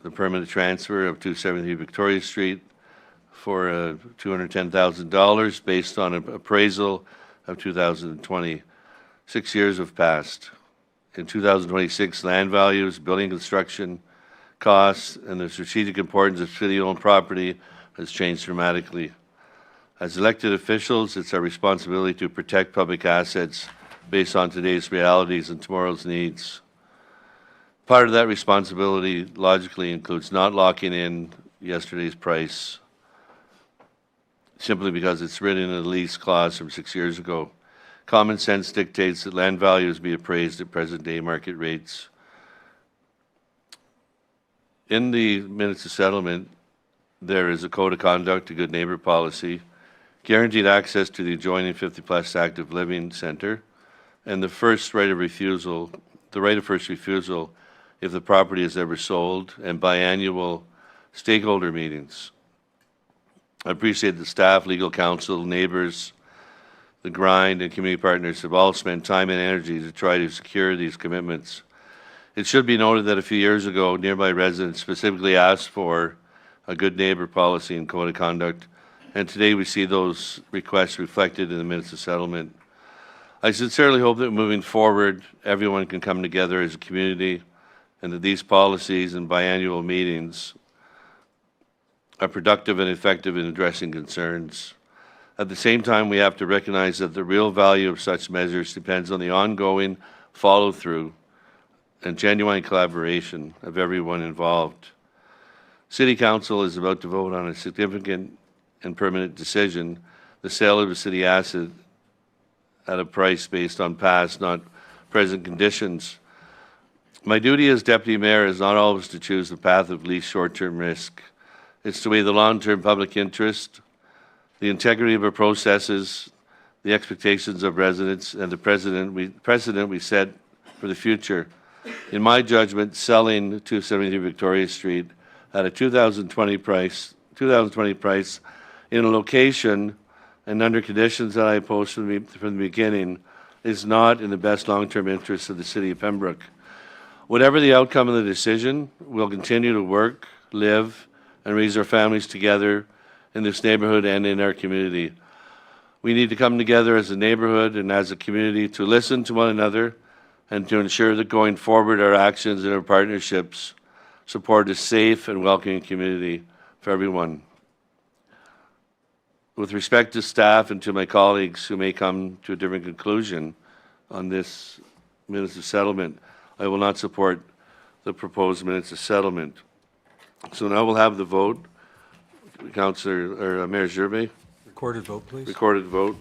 Speaker 1: the permanent transfer of 270 Victoria Street for $210,000 based on an appraisal of 2020. 6 years have passed. In 2026, land values, building construction costs, and the strategic importance of city-owned property has changed dramatically. As elected officials, it's our responsibility to protect public assets based on today's realities and tomorrow's needs. Part of that responsibility logically includes not locking in yesterday's price simply because it's written in a lease clause from 6 years ago. Common sense dictates that land values be appraised at present-day market rates. In the minutes of settlement, there is a code of conduct, a good neighbor policy, guaranteed access to the adjoining 50-plus active living center, and the right of first refusal if the property is ever sold, and biannual stakeholder meetings. I appreciate the staff, legal counsel, neighbors, the grind, and community partners have all spent time and energy to try to secure these commitments. It should be noted that a few years ago, nearby residents specifically asked for a good neighbor policy and code of conduct, and today we see those requests reflected in the minutes of settlement. I sincerely hope that moving forward, everyone can come together as a community and that these policies and biannual meetings are productive and effective in addressing concerns. At the same time, we have to recognize that the real value of such measures depends on the ongoing follow-through and genuine collaboration of everyone involved. City Council is about to vote on a significant and permanent decision, the sale of a city asset at a price based on past, not present conditions. My duty as deputy mayor is not always to choose the path of least short-term risk. It's to weigh the long-term public interest, the integrity of our processes, the expectations of residents, and the precedent we set for the future. In my judgment, selling 273 Victoria Street at a 2020 price in a location and under conditions that I opposed from the beginning is not in the best long-term interest of the city of Pembroke. Whatever the outcome of the decision, we'll continue to work, live, and raise our families together in this neighborhood and in our community. We need to come together as a neighborhood and as a community to listen to one another and to ensure that going forward our actions and our partnerships support a safe and welcoming community for everyone. With respect to staff and to my colleagues who may come to a different conclusion on this minutes of settlement, I will not support the proposed minutes of settlement. So now we'll have the vote. Mayor Gervais,
Speaker 5: Recorded vote, please.
Speaker 1: recorded vote.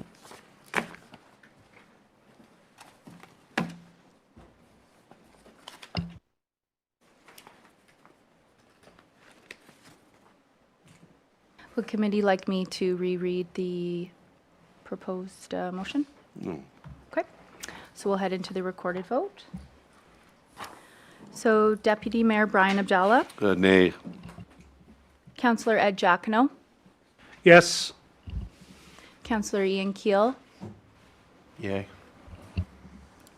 Speaker 4: Would committee like me to reread the proposed motion?
Speaker 1: No.
Speaker 4: Okay, so we'll head into the recorded vote. So Deputy Mayor Brian Abdallah,
Speaker 1: Nay.
Speaker 4: Councillor Ed Jacquino,
Speaker 9: Yes.
Speaker 4: Councillor Ian Keel,
Speaker 6: Yay.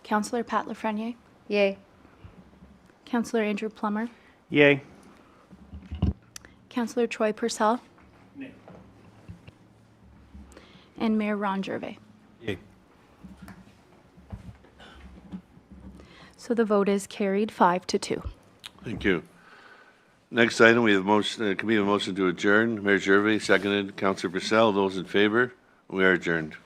Speaker 4: Councillor Pat Lafreniere,
Speaker 8: Yay.
Speaker 4: Councillor Andrew Plummer,
Speaker 3: Yay.
Speaker 4: Councillor Troy Purcell, and Mayor Ron Gervais.
Speaker 5: Yay.
Speaker 4: So the vote is carried 5-2.
Speaker 1: Thank you. Next item, we have committee motion to adjourn. Mayor Gervais, seconded. Councillor Purcell, those in favor? We are adjourned.